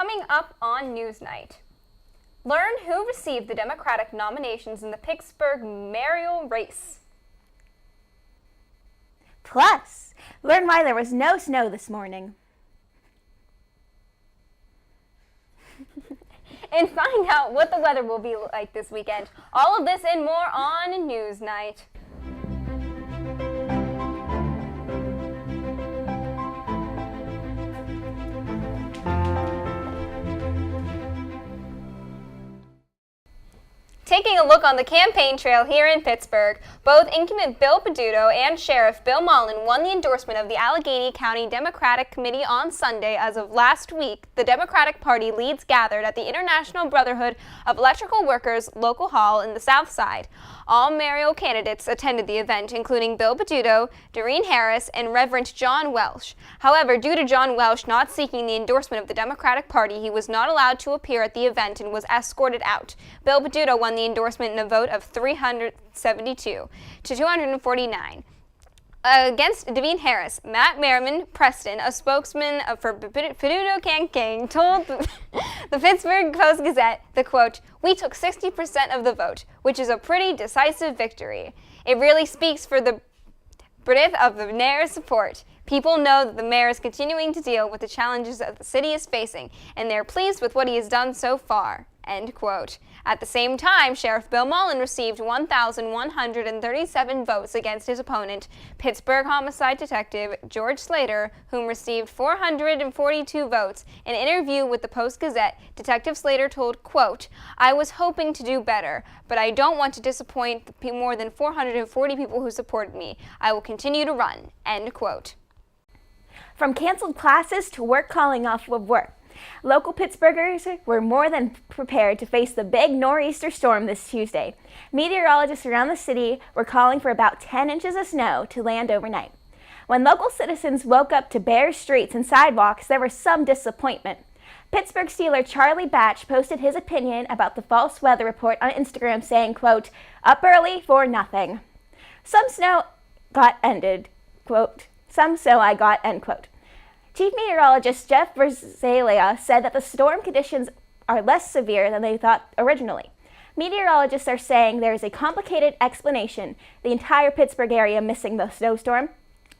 coming up on Newsnight. Learn who received the Democratic nominations in the Pittsburgh mayoral race. Plus, learn why there was no snow this morning. And find out what the weather will be like this weekend. All of this and more on Newsnight. Taking a look on the campaign trail here in Pittsburgh, both incumbent Bill Peduto and Sheriff Bill Mullen won the endorsement of the Allegheny County Democratic Committee on Sunday. As of last week, the Democratic Party leads gathered at the International Brotherhood of Electrical Workers Local Hall in the South Side. All mayoral candidates attended the event, including Bill Peduto, Doreen Harris, and Reverend John Welsh. However, due to John Welsh not seeking the endorsement of the Democratic Party, he was not allowed to appear at the event and was escorted out. Bill Peduto won the endorsement in a vote of 372 to 249. Against Doreen Harris, Matt Merriman Preston, a spokesman for Peduto campaign, told the Pittsburgh Post-Gazette, the quote, "We took 60% of the vote, which is a pretty decisive victory. It really speaks for the breadth of the mayor's support. People know that the mayor is continuing to deal with the challenges that the city is facing, and they're pleased with what he has done so far." End quote. At the same time, Sheriff Bill Mullen received 1,137 votes against his opponent, Pittsburgh homicide detective George Slater, whom received 442 votes. In an interview with the Post-Gazette, Detective Slater told, quote, "I was hoping to do better, but I don't want to disappoint the more than 440 people who supported me. I will continue to run." End quote. From canceled classes to work calling off of work, local Pittsburghers were more than prepared to face the big nor'easter storm this Tuesday. Meteorologists around the city were calling for about 10 inches of snow to land overnight. When local citizens woke up to bare streets and sidewalks, there was some disappointment. Pittsburgh Steeler Charlie Batch posted his opinion about the false weather report on Instagram saying, quote, "Up early for nothing. Some snow got ended," quote, "some snow I got," end quote. Chief Meteorologist Jeff Verzalia said that the storm conditions are less severe than they thought originally. Meteorologists are saying there is a complicated explanation, the entire Pittsburgh area missing the snowstorm,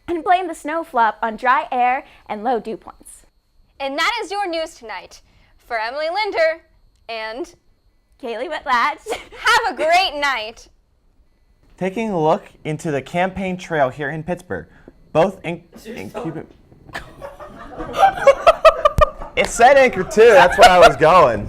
and blame the snow flop on dry air and low dew points. And that is your news tonight. For Emily Linder and Kaylee Whitlatch, have a great night. Taking a look into the campaign trail here in Pittsburgh, both incumbent... It said anchor too, that's where I was going.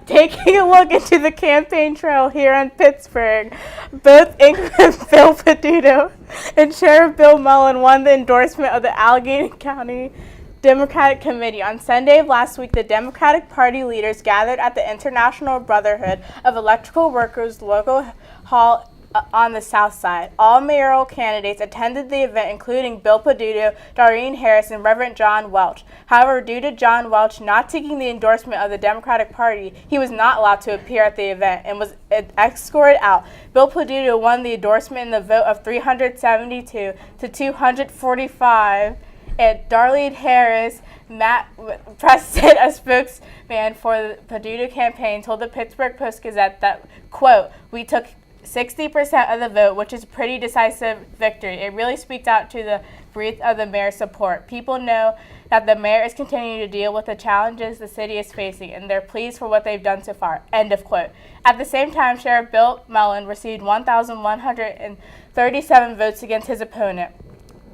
Taking a look into the campaign trail here in Pittsburgh, both incumbent Bill Peduto and Sheriff Bill Mullen won the endorsement of the Allegheny County Democratic Committee. On Sunday of last week, the Democratic Party leaders gathered at the International Brotherhood of Electrical Workers Local Hall on the South Side. All mayoral candidates attended the event, including Bill Peduto, Doreen Harris, and Reverend John Welch. However, due to John Welch not seeking the endorsement of the Democratic Party, he was not allowed to appear at the event and was escorted out. Bill Peduto won the endorsement in the vote of 372 to 245, and Doreen Harris, Matt Preston, a spokesman for the Peduto campaign, told the Pittsburgh Post-Gazette that, quote, "We took 60% of the vote, which is a pretty decisive victory. It really speaks out to the breadth of the mayor's support. People know that the mayor is continuing to deal with the challenges the city is facing, and they're pleased for what they've done so far." End of quote. At the same time, Sheriff Bill Mullen received 1,137 votes against his opponent,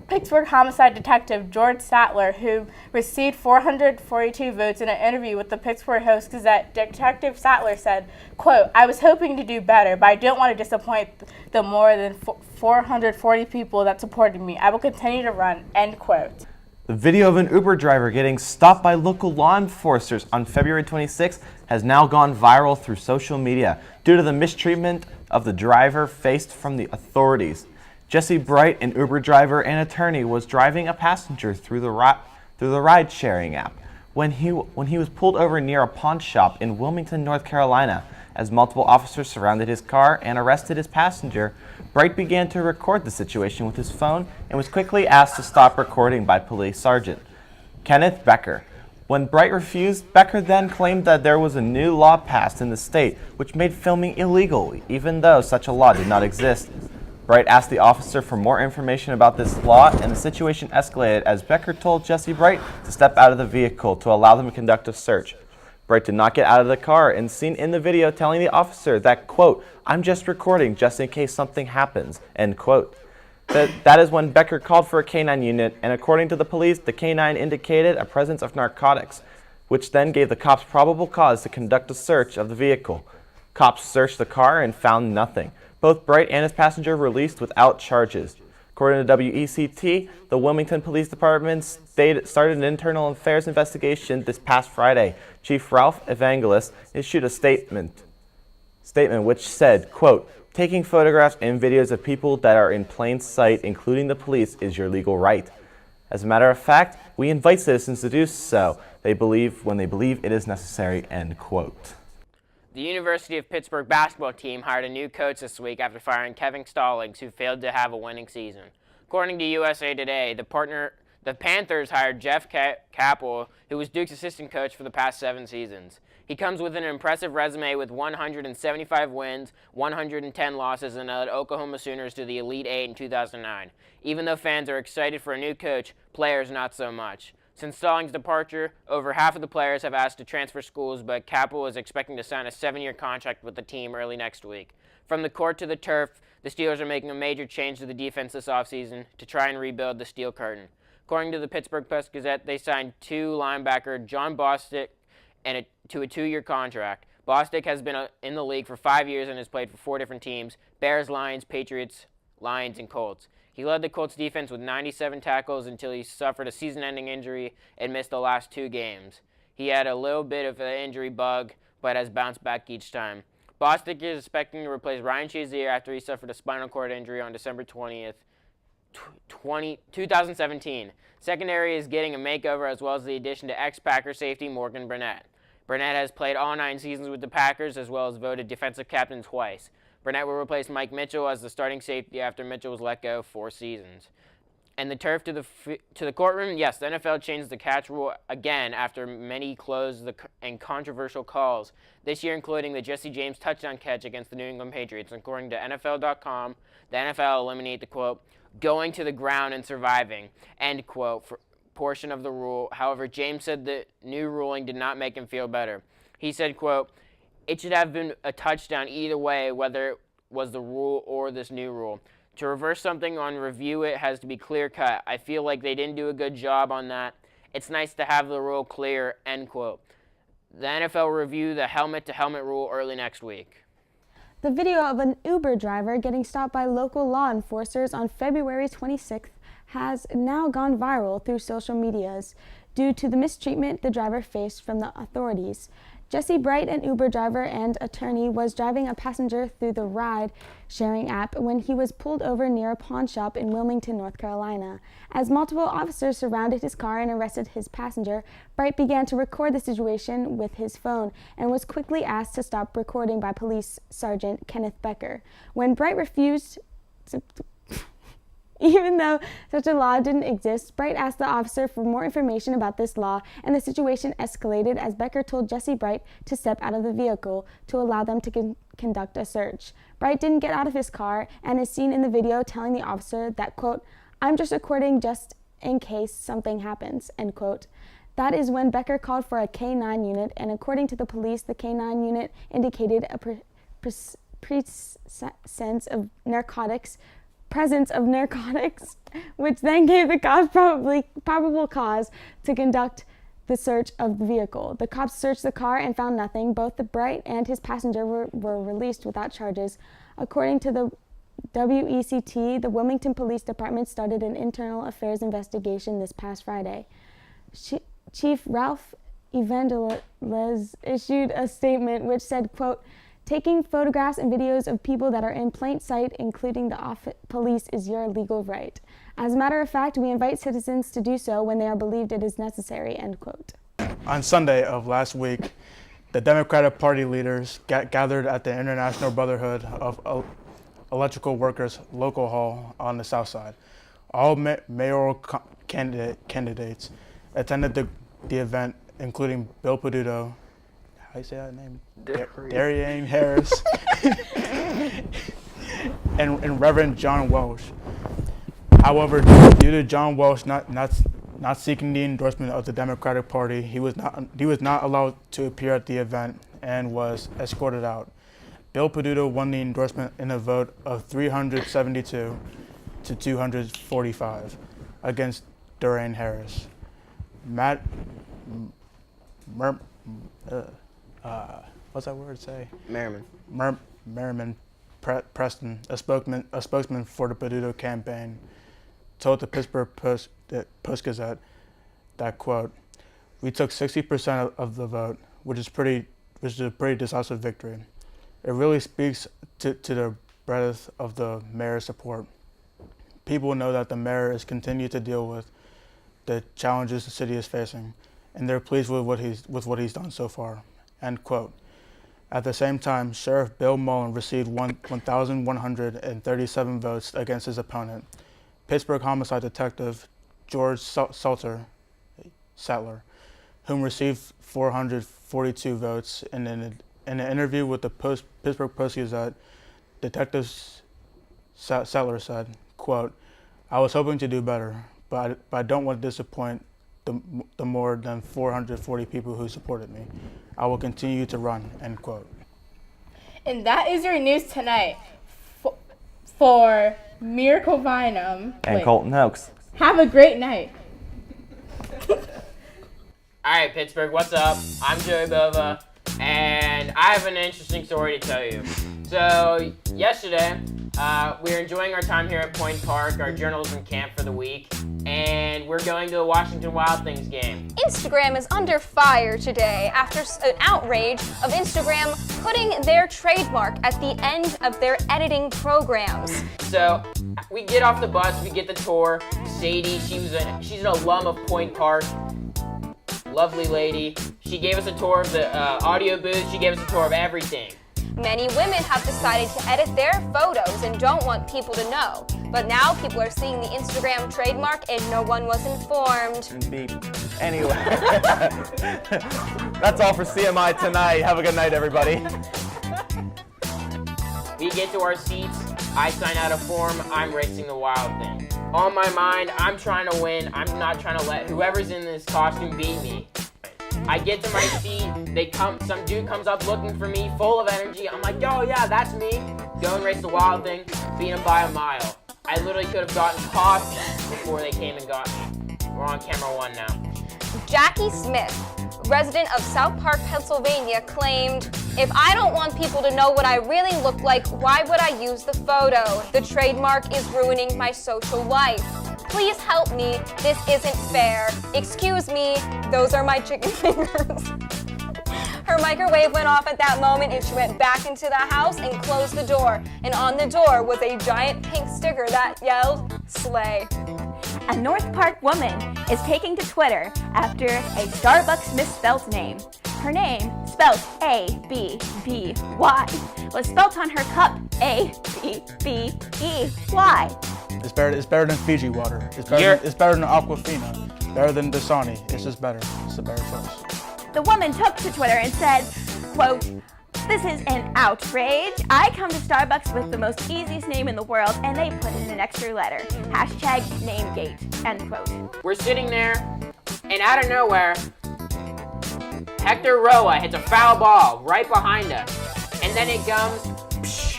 Pittsburgh homicide detective George Sattler, who received 442 votes. In an interview with the Pittsburgh Post-Gazette, Detective Sattler said, quote, "I was hoping to do better, but I don't want to disappoint the more than 440 people that supported me. I will continue to run," end quote. The video of an Uber driver getting stopped by local law enforcers on February 26th has now gone viral through social media due to the mistreatment of the driver faced from the authorities. Jesse Bright, an Uber driver and attorney, was driving a passenger through the ride-sharing app when he was pulled over near a pawn shop in Wilmington, North Carolina. As multiple officers surrounded his car and arrested his passenger, Bright began to record the situation with his phone and was quickly asked to stop recording by police sergeant. Kenneth Becker. When Bright refused, Becker then claimed that there was a new law passed in the state which made filming illegal, even though such a law did not exist. Bright asked the officer for more information about this law, and the situation escalated as Becker told Jesse Bright to step out of the vehicle to allow them to conduct a search. Bright did not get out of the car and seen in the video telling the officer that, quote, "I'm just recording just in case something happens," end quote. That is when Becker called for a canine unit, and according to the police, the canine indicated a presence of narcotics, which then gave the cops probable cause to conduct a search of the vehicle. Cops searched the car and found nothing. Both Bright and his passenger were released without charges. According to WECT, the Wilmington Police Department started an internal affairs investigation this past Friday. Chief Ralph Evangelos issued a statement which said, quote, "Taking photographs and videos of people that are in plain sight, including the police, is your legal right. As a matter of fact, we invite citizens to do so when they believe it is necessary," end quote. The University of Pittsburgh basketball team hired a new coach this week after firing Kevin Stallings, who failed to have a winning season. According to USA Today, the Panthers hired Jeff Capel, who was Duke's assistant coach for the past 7 seasons. He comes with an impressive resume with 175 wins, 110 losses, and led Oklahoma Sooners to the Elite Eight in 2009. Even though fans are excited for a new coach, players not so much. Since Stallings' departure, over half of the players have asked to transfer schools, but Capel is expecting to sign a 7-year contract with the team early next week. From the court to the turf, the Steelers are making a major change to the defense this offseason to try and rebuild the Steel Curtain. According to the Pittsburgh Press-Gazette, they signed 2 linebacker John Bostic to a 2-year contract. Bostic has been in the league for 5 years and has played for 4 different teams: Bears, Lions, Patriots, Lions, and Colts. He led the Colts defense with 97 tackles until he suffered a season-ending injury and missed the last 2 games. He had a little bit of an injury bug, but has bounced back each time. Bostic is expecting to replace Ryan Shazier after he suffered a spinal cord injury on December 20th, 2017. Secondary is getting a makeover, as well as the addition to ex-Packer safety Morgan Burnett. Burnett has played all 9 seasons with the Packers, as well as voted defensive captain twice. Burnett will replace Mike Mitchell as the starting safety after Mitchell was let go 4 seasons. And the turf to the courtroom, yes, the NFL changed the catch rule again after many closed and controversial calls this year, including the Jesse James touchdown catch against the New England Patriots. And according to NFL.com, the NFL eliminated the, quote, "going to the ground and surviving," end quote, portion of the rule. However, James said the new ruling did not make him feel better. He said, quote, "It should have been a touchdown either way, whether it was the rule or this new rule. To reverse something on review, it has to be clear-cut. I feel like they didn't do a good job on that. It's nice to have the rule clear," end quote. The NFL will review the helmet-to-helmet rule early next week. The video of an Uber driver getting stopped by local law enforcers on February 26th has now gone viral through social medias due to the mistreatment the driver faced from the authorities. Jesse Bright, an Uber driver and attorney, was driving a passenger through the ride-sharing app when he was pulled over near a pawn shop in Wilmington, North Carolina. As multiple officers surrounded his car and arrested his passenger, Bright began to record the situation with his phone and was quickly asked to stop recording by Police Sergeant Kenneth Becker. When Bright refused even though such a law didn't exist, Bright asked the officer for more information about this law, and the situation escalated as Becker told Jesse Bright to step out of the vehicle to allow them to conduct a search. Bright didn't get out of his car and is seen in the video telling the officer that, quote, "I'm just recording just in case something happens," end quote. That is when Becker called for a K-9 unit, and according to the police, the K-9 unit indicated a presence of narcotics, which then gave the cops probable cause to conduct the search of the vehicle. The cops searched the car and found nothing. Both the Bright and his passenger were released without charges. According to the WECT, the Wilmington Police Department started an internal affairs investigation this past Friday. Chief Ralph Evangelos issued a statement which said, quote, "Taking photographs and videos of people that are in plain sight, including the police, is your legal right. As a matter of fact, we invite citizens to do so when they are believed it is necessary," end quote. On Sunday of last week, the Democratic Party leaders gathered at the International Brotherhood of Electrical Workers local hall on the South Side. All mayoral candidates attended the event, including Bill Peduto, how do you say that name? Darian Harris, and Reverend John Welsh. However, due to John Welsh not seeking the endorsement of the Democratic Party, he was not allowed to appear at the event and was escorted out. Bill Peduto won the endorsement in a vote of 372 to 245 against Darian Harris. Matt, what's that word say? Merriman. Merriman Preston, a spokesman for the Peduto campaign, told the Pittsburgh Post-Gazette that, quote, "We took 60% of the vote, which is a pretty decisive victory. It really speaks to the breadth of the mayor's support. People know that the mayor is continuing to deal with the challenges the city is facing, and they're pleased with what he's done so far," end quote. At the same time, Sheriff Bill Mullen received 1,137 votes against his opponent, Pittsburgh homicide detective George Sattler, whom received 442 votes. In an interview with the Pittsburgh Post-Gazette, Detective Sattler said, quote, "I was hoping to do better, but I don't want to disappoint the more than 440 people who supported me. I will continue to run," end quote. And that is your news tonight for Miracle Bynum And Colton Oaks. Have a great night. All right, Pittsburgh, what's up? I'm Joey Bova, and I have an interesting story to tell you. So, yesterday, we were enjoying our time here at Point Park, our journalism camp for the week, and we're going to the Washington Wild Things game. Instagram is under fire today after an outrage of Instagram putting their trademark at the end of their editing programs. So, we get off the bus, we get the tour. Sadie, she's an alum of Point Park. Lovely lady. She gave us a tour of the audio booth. She gave us a tour of everything. Many women have decided to edit their photos and don't want people to know. But now people are seeing the Instagram trademark and no one was informed. Beep. Anyway, that's all for CMI tonight. Have a good night, everybody. We get to our seats. I sign out a form. I'm racing the Wild Thing. On my mind, I'm trying to win. I'm not trying to let whoever's in this costume beat me. I get to my seat. Some dude comes up looking for me, full of energy. I'm like, "Oh yeah, that's me." Go and race the Wild Thing, beat him by a mile. I literally could have gotten coffee before they came and got me. We're on camera one now. Jackie Smith, resident of South Park, Pennsylvania, claimed, "If I don't want people to know what I really look like, why would I use the photo? The trademark is ruining my social life. Please help me. This isn't fair. Excuse me, those are my chicken fingers." Her microwave went off at that moment and she went back into the house and closed the door. And on the door was a giant pink sticker that yelled, "Slay." A North Park woman is taking to Twitter after a Starbucks misspelled name. Her name, spelled A-B-B-Y, was spelled on her cup A-B-B-E-Y. It's better than Fiji water. It's better than Aquafina. Better than Dasani. It's just better. It's a better choice. The woman took to Twitter and said, quote, "This is an outrage. I come to Starbucks with the most easiest name in the world and they put in an extra letter. Hashtag namegate," end quote. We're sitting there, and out of nowhere, Hector Roa hits a foul ball right behind us. And then it comes, psh,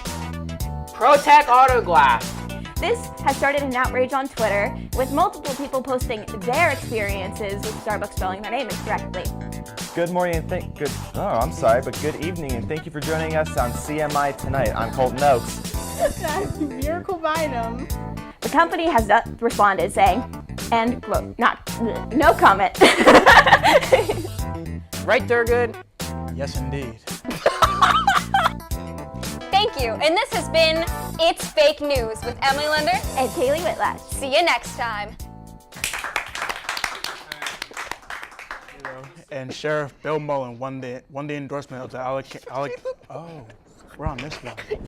Protect Auto Glass. This has started an outrage on Twitter, with multiple people posting their experiences with Starbucks spelling their name incorrectly. Good morning and good evening and thank you for joining us on CMI Tonight. I'm Colton Oaks. That's Miracle Bynum. The company has responded saying, end quote, no comment. Right there, good? Yes, indeed. Thank you. And this has been It's Fake News with Emily Linder And Kaylee Whitlash. See you next time. And Sheriff Bill Mullen won the endorsement of the we're on this one.